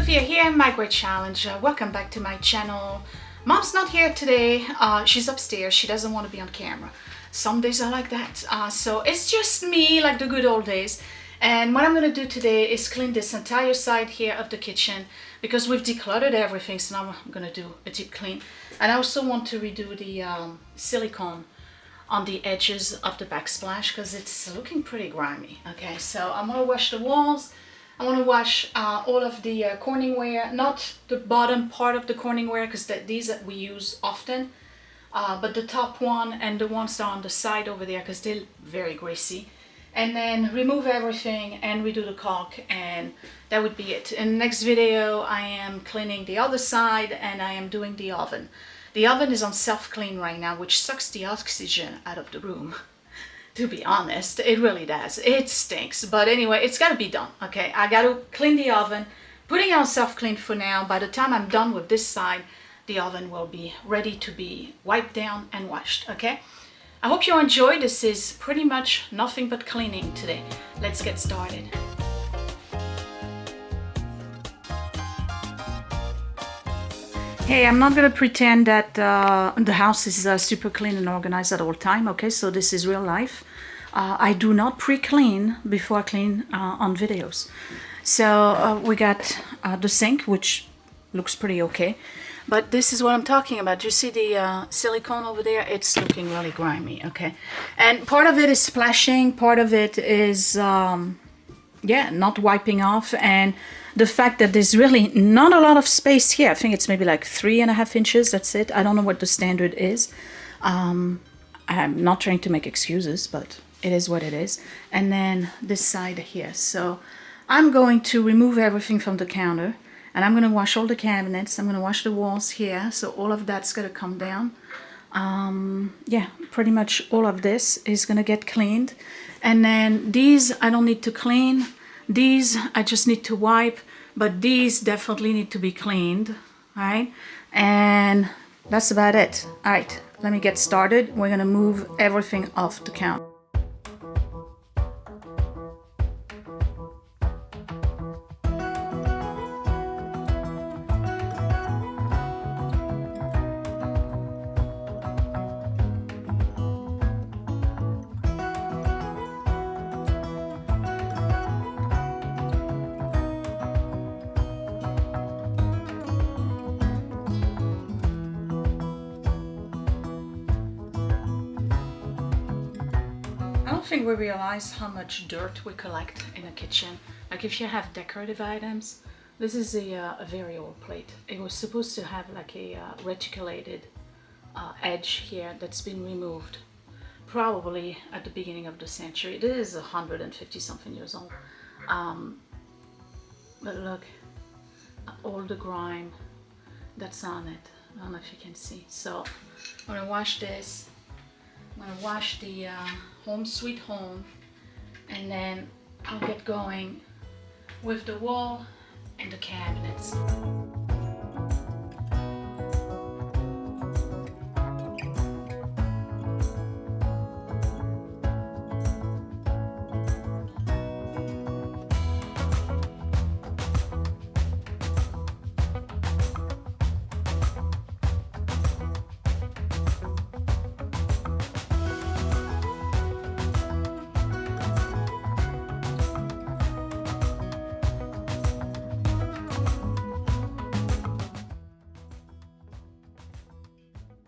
Sophia here, My Great Challenge. Welcome back to my channel. Mom's not here today. She's upstairs. She doesn't want to be on camera. Some days are like that. So it's just me, like the good old days. And what I'm going to do today is clean this entire side here of the kitchen because we've decluttered everything. So now I'm going to do a deep clean. And I also want to redo the silicone on the edges of the backsplash because it's looking pretty grimy. Okay, so I'm going to wash the walls. I want to wash all of the corningware, not the bottom part of the corningware because these that we use often, but the top one and the ones that are on the side over there because they're very greasy. And then remove everything and redo the caulk, and that would be it. In the next video I am cleaning the other side and I am doing the oven. The oven is on self-clean right now, which sucks the oxygen out of the room. To be honest, it really does. It stinks, but anyway, it's got to be done. Okay, I got to clean the oven, putting it on self-clean for now. By the time I'm done with this side, the oven will be ready to be wiped down and washed. Okay, I hope you enjoy. This is pretty much nothing but cleaning today. Let's get started. Hey, I'm not gonna pretend that the house is super clean and organized at all time. Okay, so this is real life. I do not pre-clean before I clean on videos. So we got the sink, which looks pretty okay. But this is what I'm talking about. You see the silicone over there? It's looking really grimy, okay? And part of it is splashing, part of it is, yeah, not wiping off, and the fact that there's really not a lot of space here. I think it's maybe like 3.5 inches, that's it. I don't know what the standard is. I'm not trying to make excuses, but it is what it is. And then this side here. So I'm going to remove everything from the counter, and I'm going to wash all the cabinets. I'm going to wash the walls here, so all of that's going to come down. Yeah, pretty much all of this is going to get cleaned. And then these I don't need to clean. These I just need to wipe, but these definitely need to be cleaned. All right, and that's about it. All right, let me get started. We're going to move everything off the counter. I don't think we realize how much dirt we collect in a kitchen. Like if you have decorative items, this is a very old plate. It was supposed to have like a reticulated edge here that's been removed probably at the beginning of the century. This is 150 something years old. But look, all the grime that's on it. I don't know if you can see. So I'm gonna wash this. I'm gonna wash the Home Sweet Home, and then I'll get going with the wall and the cabinets.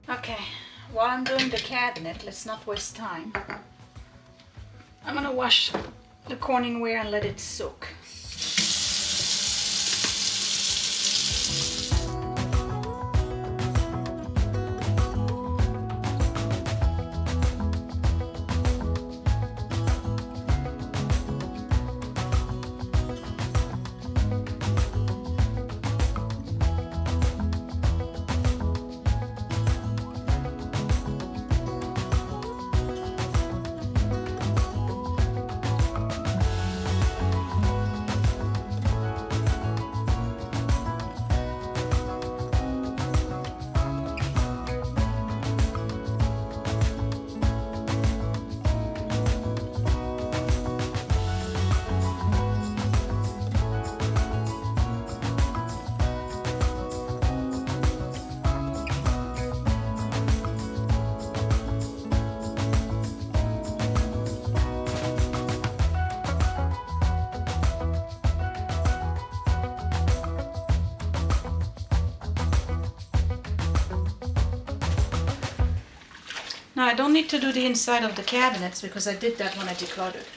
Okay, while I'm doing the cabinet, let's not waste time. I'm gonna wash the corningware and let it soak. Now I don't need to do the inside of the cabinets because I did that when I decluttered.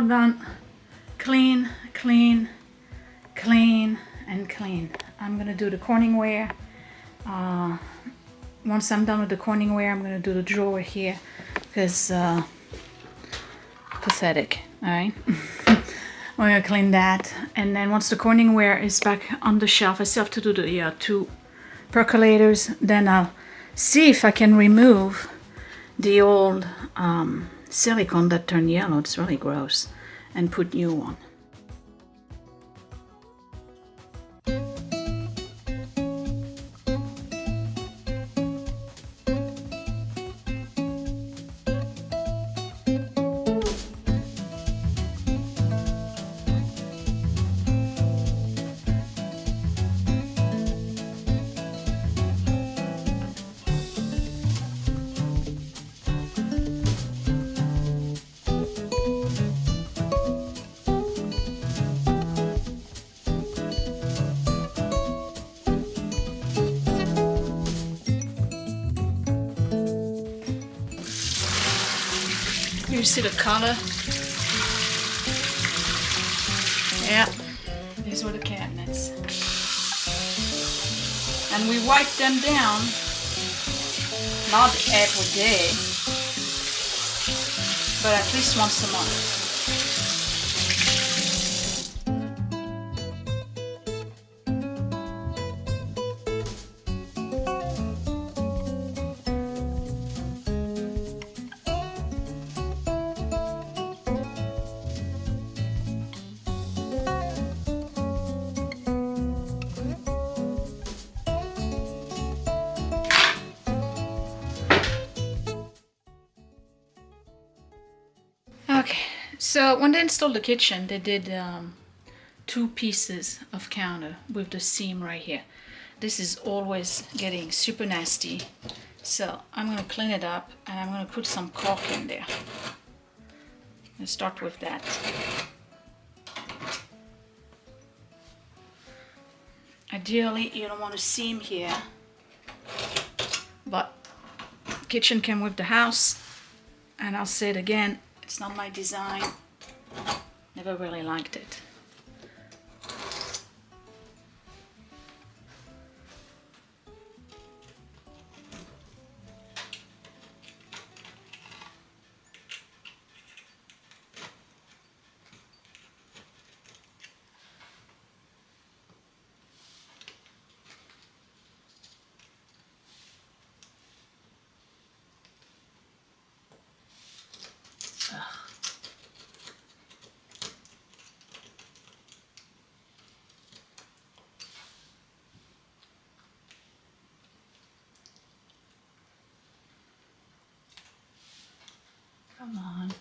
Done. Clean, clean, clean, and clean. I'm gonna do the Corningware. Once I'm done with the Corningware, I'm gonna do the drawer here because pathetic. All right. We're gonna clean that, and then once the Corningware is back on the shelf, I still have to do the 2 percolators. Then I'll see if I can remove the old silicone that turned yellow. It's really gross, and put new one. You see the color? Yeah, these were the cabinets. And we wipe them down, not every day, but at least once a month. So when they installed the kitchen, they did 2 pieces of counter with the seam right here. This is always getting super nasty. So I'm going to clean it up and I'm going to put some caulk in there. Let's start with that. Ideally, you don't want a seam here, but kitchen came with the house, and I'll say it again, it's not my design. Never really liked it. Come on.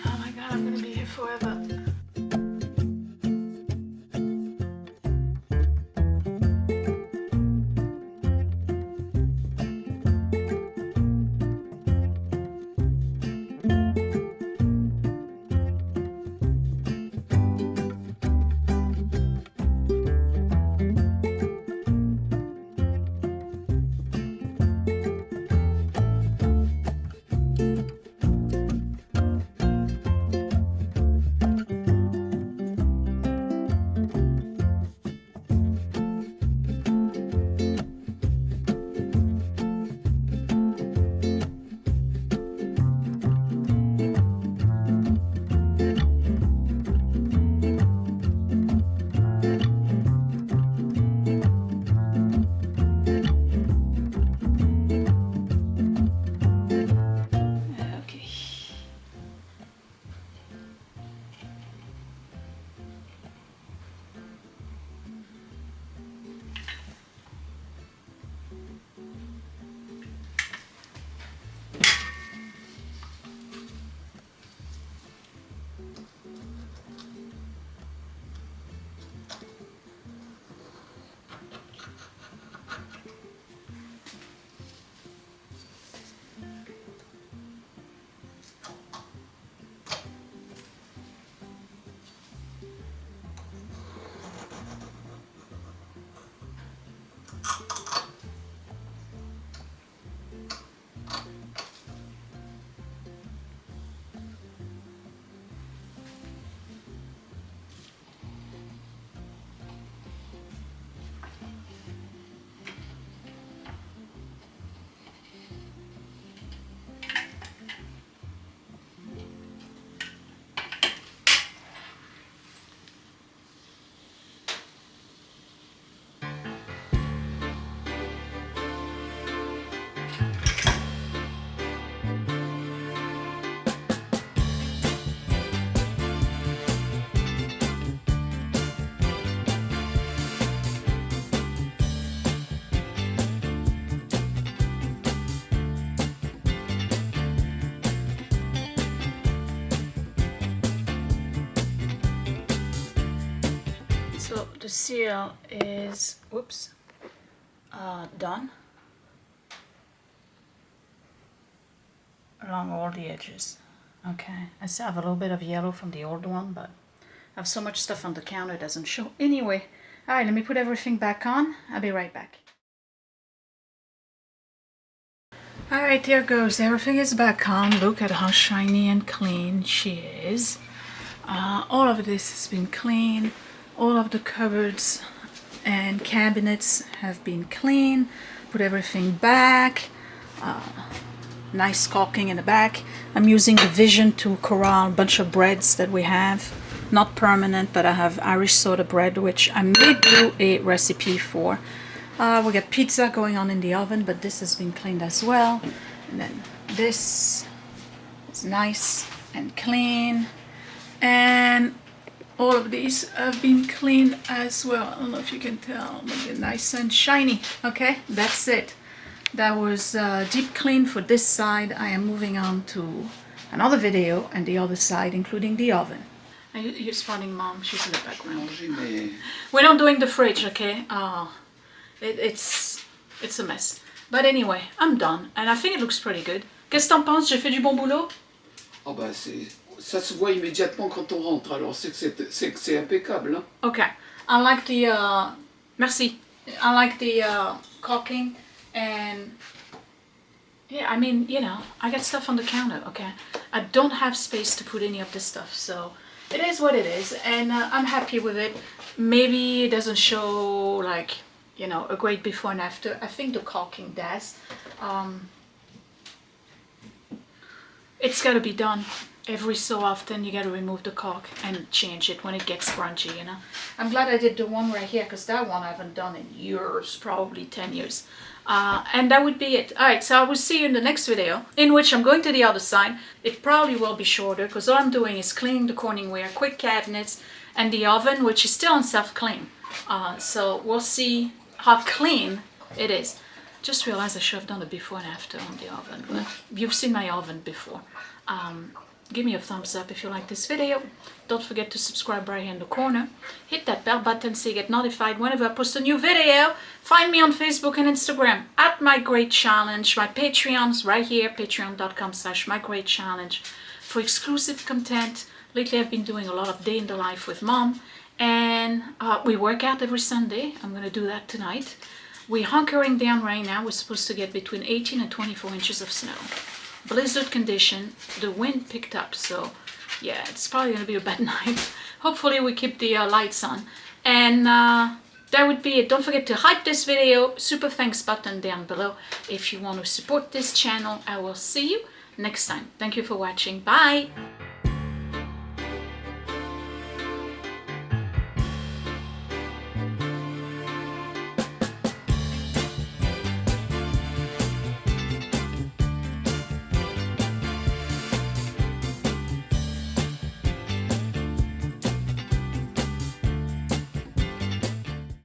Oh my God, I'm gonna be here forever. So the seal is, whoops, done along all the edges. Okay, I still have a little bit of yellow from the old one, but I have so much stuff on the counter it doesn't show. Anyway, all right, let me put everything back on. I'll be right back. All right, there goes. Everything is back on. Look at how shiny and clean she is. All of this has been clean. All of the cupboards and cabinets have been clean. Put everything back. Nice caulking in the back. I'm using the Vision to corral a bunch of breads that we have. Not permanent, but I have Irish soda bread, which I may do a recipe for. We got pizza going on in the oven, but this has been cleaned as well. And then this is nice and clean. And all of these have been cleaned as well. I don't know if you can tell, but they're nice and shiny. Okay, that's it. That was deep clean for this side. I am moving on to another video and the other side, including the oven. You're spotting Mom, she's in the background. We're not doing the fridge, okay? It's a mess. But anyway, I'm done. And I think it looks pretty good. Qu'est-ce que t'en penses? J'ai fait du bon boulot? Oh bah ça se voit immédiatement quand on rentre, alors c'est que c'est impeccable. Hein? Okay. I like the, merci. I like the caulking and yeah, I mean, you know, I got stuff on the counter, okay? I don't have space to put any of this stuff, so it is what it is, and I'm happy with it. Maybe it doesn't show like, you know, a great before and after. I think the caulking does. It's got to be done every so often. You got to remove the caulk and change it when it gets scrunchy, you know. I'm glad I did the one right here, because that one I haven't done in years, probably 10 years. And that would be it. Alright, so I will see you in the next video, in which I'm going to the other side. It probably will be shorter, because all I'm doing is cleaning the corningware, quick cabinets, and the oven, which is still on self-clean. So we'll see how clean it is. Just realized I should have done the before and after on the oven, but you've seen my oven before. Give me a thumbs up if you like this video. Don't forget to subscribe right here in the corner. Hit that bell button so you get notified whenever I post a new video. Find me on Facebook and Instagram at mygreatchallenge. My Patreon's right here, patreon.com/mygreatchallenge for exclusive content. Lately I've been doing a lot of day in the life with Mom, and we work out every Sunday. I'm going to do that tonight. We're hunkering down right now. We're supposed to get between 18 and 24 inches of snow. Blizzard condition, the wind picked up, so yeah, it's probably gonna be a bad night. Hopefully we keep the lights on, and that would be it. Don't forget to hype this video, super thanks button down below if you want to support this channel. I will see you next time. Thank you for watching. Bye.